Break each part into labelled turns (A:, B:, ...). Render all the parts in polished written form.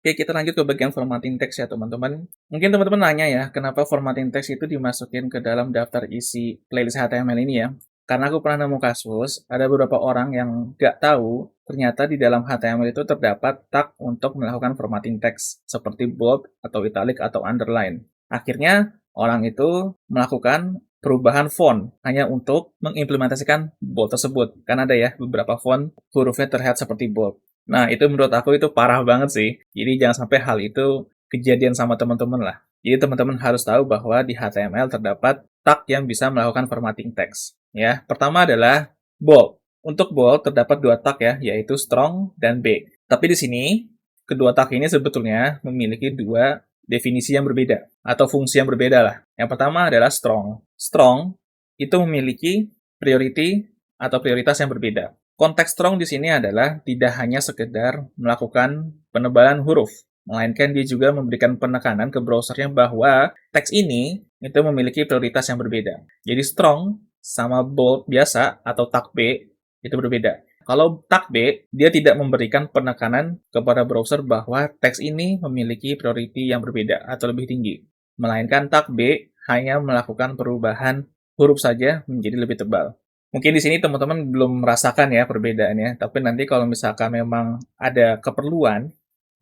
A: Oke, kita lanjut ke bagian formatting text ya teman-teman. Mungkin teman-teman nanya ya, kenapa formatting text itu dimasukin ke dalam daftar isi playlist HTML ini ya? Karena aku pernah nemu kasus, ada beberapa orang yang nggak tahu, ternyata di dalam HTML itu terdapat tag untuk melakukan formatting text, seperti bold, atau italic, atau underline. Akhirnya, orang itu melakukan perubahan font hanya untuk mengimplementasikan bold tersebut. Kan ada ya beberapa font hurufnya terlihat seperti bold. Nah, itu menurut aku itu parah banget sih. Jadi jangan sampai hal itu kejadian sama teman-teman lah. Jadi teman-teman harus tahu bahwa di HTML terdapat tag yang bisa melakukan formatting text. Ya, pertama adalah bold. Untuk bold terdapat dua tag ya, yaitu strong dan big. Tapi di sini kedua tag ini sebetulnya memiliki dua definisi yang berbeda atau fungsi yang berbeda lah. Yang pertama adalah strong. Strong itu memiliki priority atau prioritas yang berbeda. Konteks strong di sini adalah tidak hanya sekedar melakukan penebalan huruf, melainkan dia juga memberikan penekanan ke browsernya bahwa teks ini itu memiliki prioritas yang berbeda. Jadi strong sama bold biasa atau tag B itu berbeda. Kalau tag B, dia tidak memberikan penekanan kepada browser bahwa teks ini memiliki priority yang berbeda atau lebih tinggi. Melainkan tag B hanya melakukan perubahan huruf saja menjadi lebih tebal. Mungkin di sini teman-teman belum merasakan ya perbedaannya, tapi nanti kalau misalkan memang ada keperluan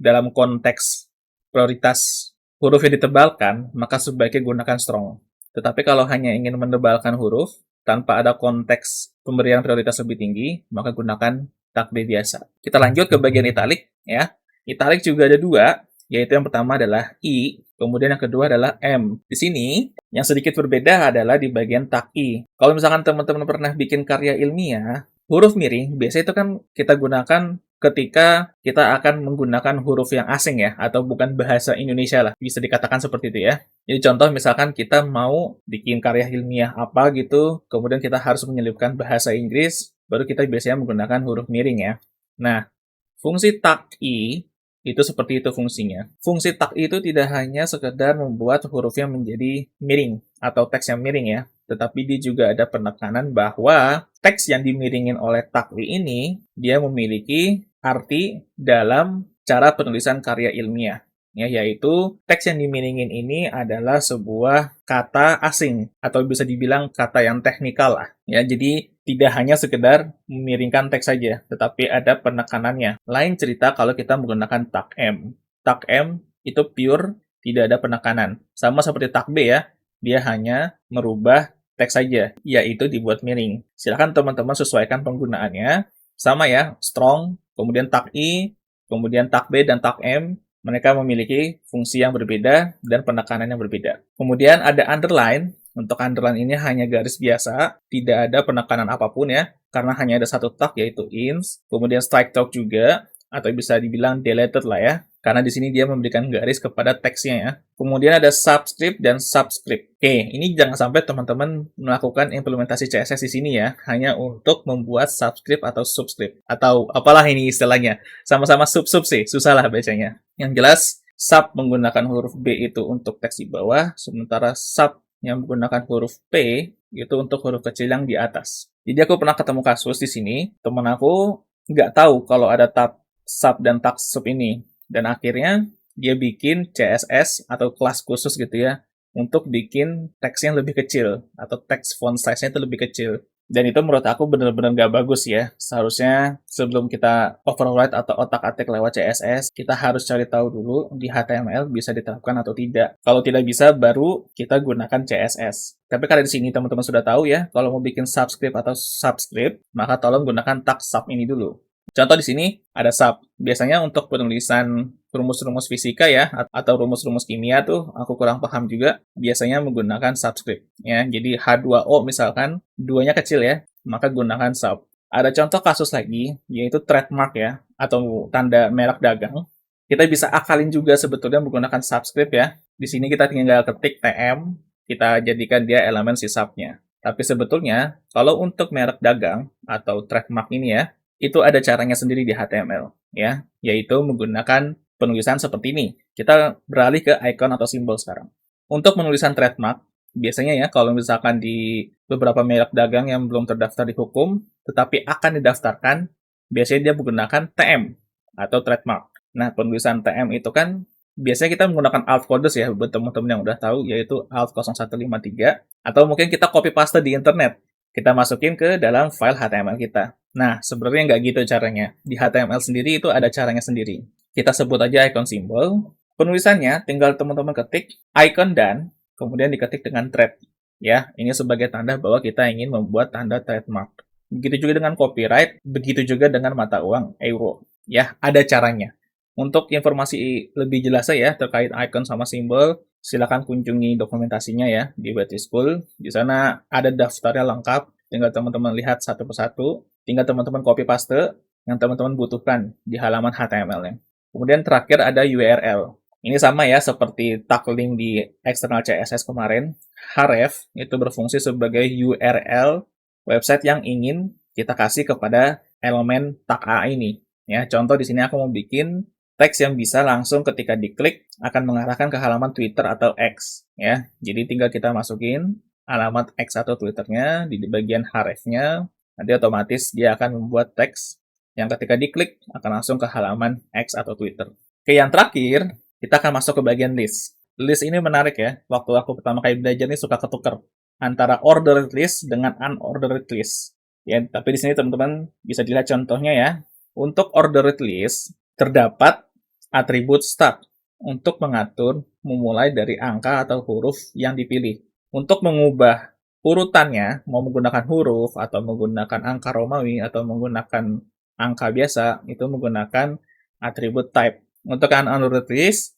A: dalam konteks prioritas huruf yang ditebalkan, maka sebaiknya gunakan strong. Tetapi kalau hanya ingin menebalkan huruf, tanpa ada konteks pemberian prioritas lebih tinggi, maka gunakan tag B biasa. Kita lanjut ke bagian italic, ya. Italic juga ada dua, yaitu yang pertama adalah I, kemudian yang kedua adalah M. Di sini, yang sedikit berbeda adalah di bagian tag I. Kalau misalkan teman-teman pernah bikin karya ilmiah, huruf miring biasanya itu kan kita gunakan ketika kita akan menggunakan huruf yang asing ya, atau bukan bahasa Indonesia lah, bisa dikatakan seperti itu ya. Jadi contoh misalkan kita mau bikin karya ilmiah apa gitu, kemudian kita harus menyelipkan bahasa Inggris, baru kita biasanya menggunakan huruf miring ya. Nah, fungsi tag I itu seperti itu fungsinya. Fungsi tag I itu tidak hanya sekedar membuat hurufnya menjadi miring atau teks yang miring ya, tetapi dia juga ada penekanan bahwa teks yang dimiringin oleh tag I ini dia memiliki arti dalam cara penulisan karya ilmiah. Ya, yaitu teks yang dimiringin ini adalah sebuah kata asing atau bisa dibilang kata yang teknikal lah. Ya, jadi tidak hanya sekedar memiringkan teks saja, tetapi ada penekanannya. Lain cerita kalau kita menggunakan tag M. Tag M itu pure, tidak ada penekanan. Sama seperti tag B ya, dia hanya merubah teks saja, yaitu dibuat miring. Silakan teman-teman sesuaikan penggunaannya. Sama ya, strong, kemudian tag I, kemudian tag B dan tag M, mereka memiliki fungsi yang berbeda dan penekanan yang berbeda. Kemudian ada underline. Untuk underline ini hanya garis biasa, tidak ada penekanan apapun ya, karena hanya ada satu tag yaitu ins. Kemudian strike through juga, atau bisa dibilang deleted lah ya, karena di sini dia memberikan garis kepada teksnya ya. Kemudian ada subscript dan subscript. Oke, ini jangan sampai teman-teman melakukan implementasi CSS di sini ya, hanya untuk membuat subscript atau subscript, atau apalah ini istilahnya. Sama-sama sub-sub sih, susah lah bacanya. Yang jelas, sub menggunakan huruf B itu untuk teks di bawah, sementara sub yang menggunakan huruf P itu untuk huruf kecil yang di atas. Jadi aku pernah ketemu kasus di sini, teman aku nggak tahu kalau ada tab sub dan tag sub ini. Dan akhirnya dia bikin CSS atau kelas khusus gitu ya, untuk bikin teks yang lebih kecil, atau teks font size-nya itu lebih kecil. Dan itu menurut aku benar-benar nggak bagus ya. Seharusnya sebelum kita override atau otak-atik lewat CSS, kita harus cari tahu dulu di HTML bisa diterapkan atau tidak. Kalau tidak bisa, baru kita gunakan CSS. Tapi karena di sini teman-teman sudah tahu ya, kalau mau bikin subscript atau subscript, maka tolong gunakan tag sub ini dulu. Contoh di sini ada sub. Biasanya untuk penulisan rumus-rumus fisika ya, atau rumus-rumus kimia tuh aku kurang paham juga, biasanya menggunakan subscript ya. Jadi H2O misalkan, duanya kecil ya, maka gunakan sub. Ada contoh kasus lagi, yaitu trademark ya, atau tanda merek dagang. Kita bisa akalin juga sebetulnya menggunakan subscript ya. Di sini kita tinggal ketik TM, kita jadikan dia elemen si sub-nya. Tapi sebetulnya, kalau untuk merek dagang atau trademark ini ya, itu ada caranya sendiri di HTML, ya, yaitu menggunakan penulisan seperti ini. Kita beralih ke icon atau simbol sekarang. Untuk penulisan trademark, biasanya ya, kalau misalkan di beberapa merek dagang yang belum terdaftar di hukum, tetapi akan didaftarkan, biasanya dia menggunakan TM atau trademark. Nah, penulisan TM itu kan biasanya kita menggunakan alt codes ya, buat teman-teman yang udah tahu, yaitu alt 0153, atau mungkin kita copy paste di internet. Kita masukin ke dalam file HTML kita. Nah, sebenarnya nggak gitu caranya. Di HTML sendiri itu ada caranya sendiri. Kita sebut aja icon simbol. Penulisannya tinggal teman-teman ketik icon dan kemudian diketik dengan thread. Ya, ini sebagai tanda bahwa kita ingin membuat tanda trademark. Begitu juga dengan copyright, begitu juga dengan mata uang euro. Ya, ada caranya. Untuk informasi lebih jelas ya terkait icon sama simbol, silakan kunjungi dokumentasinya ya di BT School. Di sana ada daftarnya lengkap, tinggal teman-teman lihat satu persatu, tinggal teman-teman copy paste yang teman-teman butuhkan di halaman HTML-nya. Kemudian terakhir ada URL. Ini sama ya seperti tag link di eksternal CSS kemarin. Href itu berfungsi sebagai URL website yang ingin kita kasih kepada elemen tag A ini. Ya, contoh di sini aku mau bikin teks yang bisa langsung ketika diklik akan mengarahkan ke halaman Twitter atau X ya. Jadi tinggal kita masukin alamat X atau Twitternya di bagian href-nya, nanti otomatis dia akan membuat teks yang ketika diklik akan langsung ke halaman X atau Twitter. Oke, yang terakhir kita akan masuk ke bagian list. List ini menarik ya. Waktu aku pertama kali belajar ini suka ketukar antara ordered list dengan unordered list. Ya, tapi di sini teman-teman bisa dilihat contohnya ya. Untuk ordered list terdapat atribut start untuk mengatur memulai dari angka atau huruf yang dipilih. Untuk mengubah urutannya, mau menggunakan huruf atau menggunakan angka Romawi atau menggunakan angka biasa, itu menggunakan atribut type. Untuk unordered list,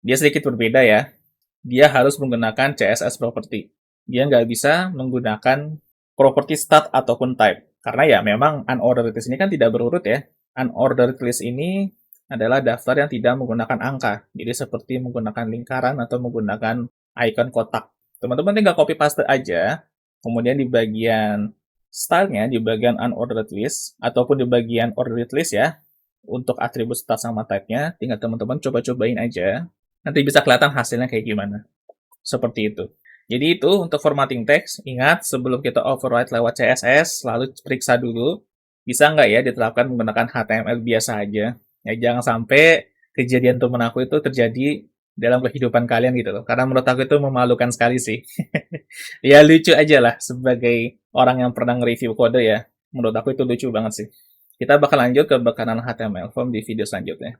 A: dia sedikit berbeda ya. Dia harus menggunakan CSS property. Dia nggak bisa menggunakan property start ataupun type. Karena ya memang unordered list ini kan tidak berurut ya. Unordered list ini adalah daftar yang tidak menggunakan angka. Jadi seperti menggunakan lingkaran atau menggunakan icon kotak. Teman-teman tinggal copy paste aja, kemudian di bagian style-nya, di bagian unordered list, ataupun di bagian ordered list ya, untuk atribut start sama type-nya, tinggal teman-teman coba-cobain aja. Nanti bisa kelihatan hasilnya kayak gimana. Seperti itu. Jadi itu untuk formatting teks. Ingat, sebelum kita override lewat CSS, selalu periksa dulu bisa nggak ya diterapkan menggunakan HTML biasa aja. Ya, jangan sampai kejadian temen aku itu terjadi dalam kehidupan kalian gitu loh. Karena menurut aku itu memalukan sekali sih. Ya lucu aja lah sebagai orang yang pernah nge-review kode ya. Menurut aku itu lucu banget sih. Kita bakal lanjut ke bekanan HTML form di video selanjutnya.